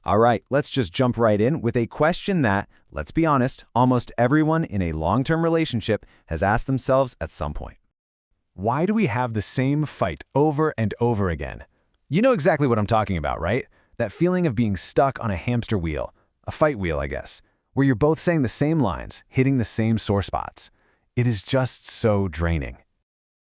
All right, let's just jump right in with a question that, let's be honest, almost everyone in a long-term relationship has asked themselves at some point. Why do we have the same fight over and over again? You know exactly what I'm talking about, right? That feeling of being stuck on a hamster wheel, a fight wheel, I guess, where you're both saying the same lines, hitting the same sore spots. It is just so draining.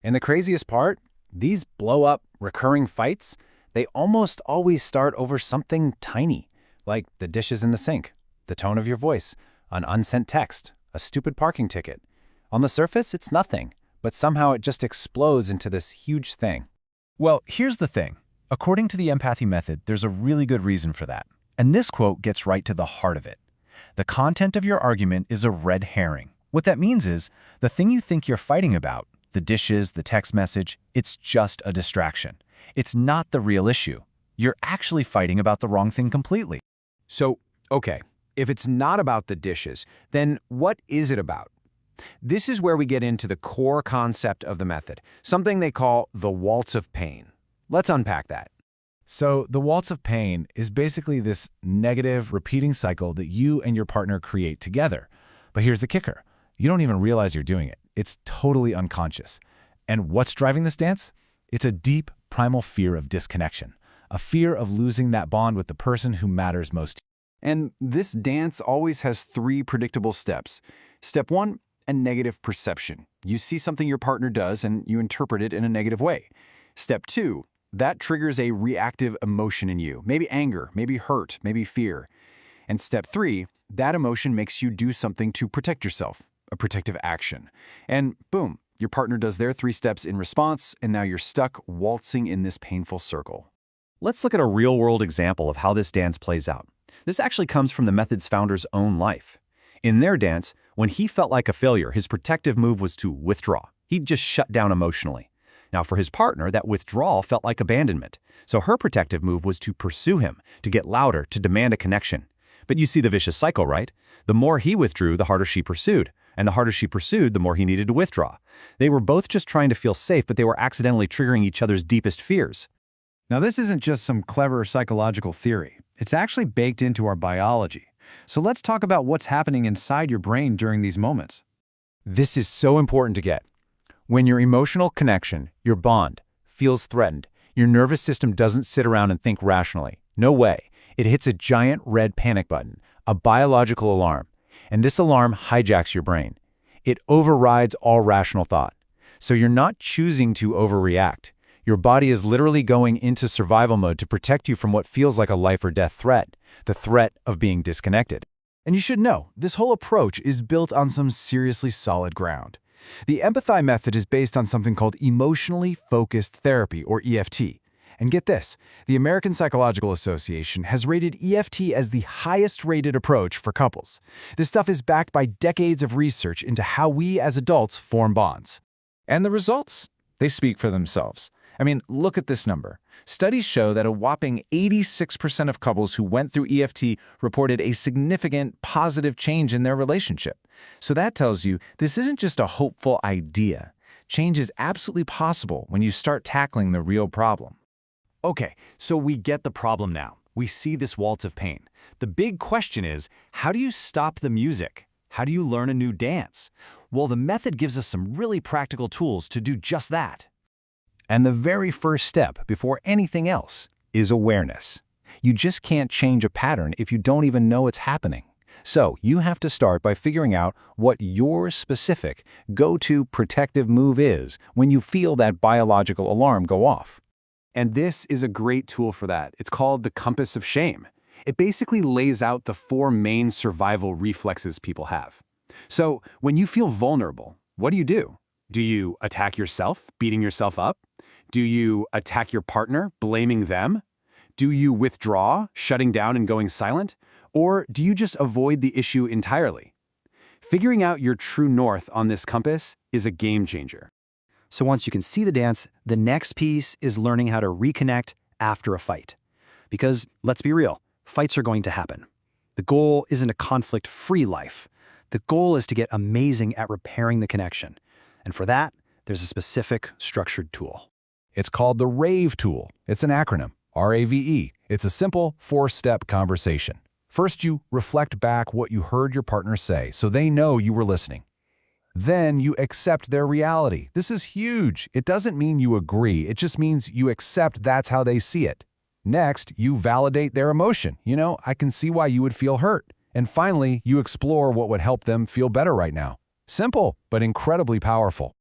And the craziest part, these blow-up, recurring fights, they almost always start over something tiny, like the dishes in the sink, the tone of your voice, an unsent text, a stupid parking ticket. On the surface, it's nothing, but somehow it just explodes into this huge thing. Well, here's the thing. According to the Empathy Method, there's a really good reason for that. And this quote gets right to the heart of it. The content of your argument is a red herring. What that means is, the thing you think you're fighting about, the dishes, the text message, it's just a distraction. It's not the real issue. You're actually fighting about the wrong thing completely. So, okay, if it's not about the dishes, then what is it about? This is where we get into the core concept of the method, something they call the waltz of pain. Let's unpack that. So the waltz of pain is basically this negative, repeating cycle that you and your partner create together. But here's the kicker. You don't even realize you're doing it. It's totally unconscious. And what's driving this dance? It's a deep, primal fear of disconnection, a fear of losing that bond with the person who matters most. And this dance always has 3 predictable steps. Step 1, a negative perception. You see something your partner does and you interpret it in a negative way. Step 2, that triggers a reactive emotion in you, maybe anger, maybe hurt, maybe fear. And step 3, that emotion makes you do something to protect yourself, a protective action. And boom, your partner does their 3 steps in response, and now you're stuck waltzing in this painful circle. Let's look at a real-world example of how this dance plays out. This actually comes from the method's founder's own life. In their dance, when he felt like a failure, his protective move was to withdraw. He'd just shut down emotionally. Now, for his partner, that withdrawal felt like abandonment. So her protective move was to pursue him, to get louder, to demand a connection. But you see the vicious cycle, right? The more he withdrew, the harder she pursued. And the harder she pursued, the more he needed to withdraw. They were both just trying to feel safe, but they were accidentally triggering each other's deepest fears. Now, this isn't just some clever psychological theory. It's actually baked into our biology. So let's talk about what's happening inside your brain during these moments. This is so important to get. When your emotional connection, your bond, feels threatened, your nervous system doesn't sit around and think rationally. No way. It hits a giant red panic button, a biological alarm. And this alarm hijacks your brain. It overrides all rational thought. So you're not choosing to overreact. Your body is literally going into survival mode to protect you from what feels like a life or death threat, the threat of being disconnected. And you should know, this whole approach is built on some seriously solid ground. The Empathi Method is based on something called emotionally focused therapy, or EFT. And get this, the American Psychological Association has rated EFT as the highest rated approach for couples. This stuff is backed by decades of research into how we as adults form bonds. And the results? They speak for themselves. I mean, look at this number. Studies show that a whopping 86% of couples who went through EFT reported a significant positive change in their relationship. So that tells you this isn't just a hopeful idea. Change is absolutely possible when you start tackling the real problem. Okay, so we get the problem now. We see this waltz of pain. The big question is, how do you stop the music? How do you learn a new dance? Well, the method gives us some really practical tools to do just that. And the very first step, before anything else, is awareness. You just can't change a pattern if you don't even know it's happening. So you have to start by figuring out what your specific go-to protective move is when you feel that biological alarm go off. And this is a great tool for that. It's called the compass of shame. It basically lays out the 4 main survival reflexes people have. So when you feel vulnerable, what do? Do you attack yourself, beating yourself up? Do you attack your partner, blaming them? Do you withdraw, shutting down and going silent? Or do you just avoid the issue entirely? Figuring out your true north on this compass is a game changer. So once you can see the dance, the next piece is learning how to reconnect after a fight. Because, let's be real, fights are going to happen. The goal isn't a conflict-free life. The goal is to get amazing at repairing the connection. And for that, there's a specific structured tool. It's called the RAVE tool. It's an acronym, R-A-V-E. It's a simple 4-step conversation. First, you reflect back what you heard your partner say so they know you were listening. Then you accept their reality. This is huge. It doesn't mean you agree. It just means you accept that's how they see it. Next, you validate their emotion. I can see why you would feel hurt. And finally, you explore what would help them feel better right now. Simple, but incredibly powerful.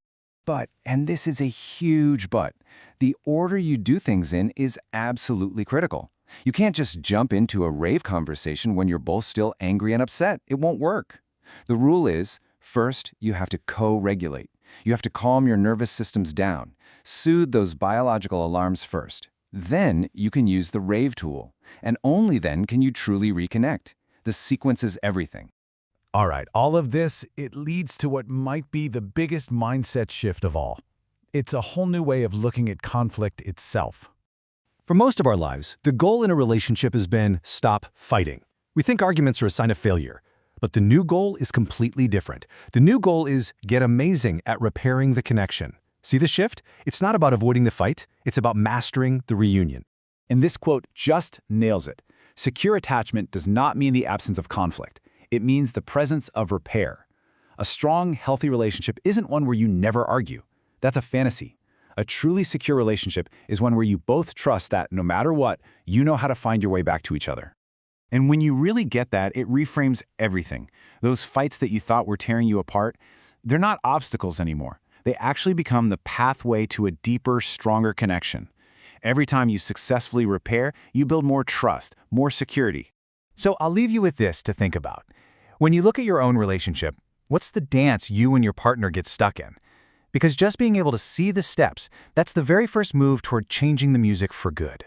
But, and this is a huge but, the order you do things in is absolutely critical. You can't just jump into a rave conversation when you're both still angry and upset. It won't work. The rule is, first, you have to co-regulate. You have to calm your nervous systems down, soothe those biological alarms first. Then you can use the rave tool, and only then can you truly reconnect. The sequence is everything. All right, all of this, it leads to what might be the biggest mindset shift of all. It's a whole new way of looking at conflict itself. For most of our lives, the goal in a relationship has been stop fighting. We think arguments are a sign of failure. But the new goal is completely different. The new goal is get amazing at repairing the connection. See the shift? It's not about avoiding the fight. It's about mastering the reunion. And this quote just nails it. Secure attachment does not mean the absence of conflict. It means the presence of repair. A strong, healthy relationship isn't one where you never argue. That's a fantasy. A truly secure relationship is one where you both trust that no matter what, you know how to find your way back to each other. And when you really get that, it reframes everything. Those fights that you thought were tearing you apart, they're not obstacles anymore. They actually become the pathway to a deeper, stronger connection. Every time you successfully repair, you build more trust, more security. So I'll leave you with this to think about. When you look at your own relationship, what's the dance you and your partner get stuck in? Because just being able to see the steps, that's the very first move toward changing the music for good.